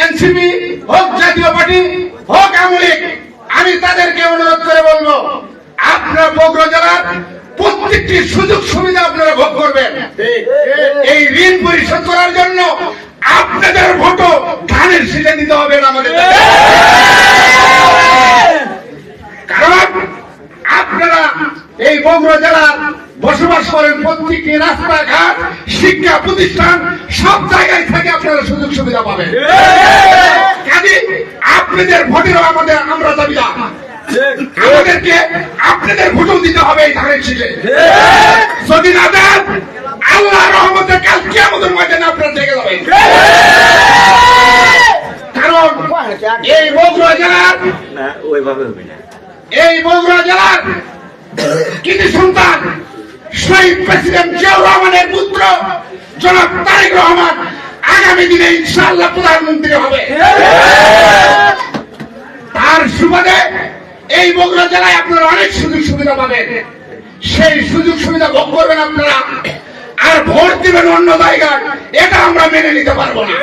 NCP হোক জাতীয় party হোক আওয়ামী লীগ, আমি তাদেরকে অনুরোধ করে বলবো, আপনারা বগুড়া জেলার প্রত্যেকটি সুযোগ সুবিধা আপনারা ভোগ করবেন। এই ঋণ পরিশোধ করার জন্য আপনাদের ভোটও ধানের শীষে দিতে হবে না আমাদের, কারণ আপনারা এই বগুড়া জেলার বসবাস করেন। প্রত্যেকটি রাস্তাঘাট, শিক্ষা প্রতিষ্ঠান সব জায়গায় থেকে আপনারা সুযোগ সুবিধা পাবেন। কাজে আপনাদের ভোটেরও আমরা দাবিদার, আমাদেরকে আপনাদের ভোটও দিতে হবে এই ধানের শীষে। যদি না দেন, আল্লাহর রহমতে কাল কিয়ামতের ময়দানে আপনারা থেকে যাবেন। কারণ এই বগুড়া জেলার কৃতি সন্তান শহীদ প্রেসিডেন্ট জিয়াউর রহমানের পুত্র জনাব তারেক রহমান আগামী দিনে ইনশাআল্লাহ প্রধানমন্ত্রী হবে। তার সুবাদে এই বগুড়া জেলায় আপনারা অনেক সুযোগ সুবিধা পাবেন। সেই সুযোগ সুবিধা ভোগ করবেন আপনারা, আর ভোট দিবেন অন্য জায়গায়, এটা আমরা মেনে নিতে পারবো না।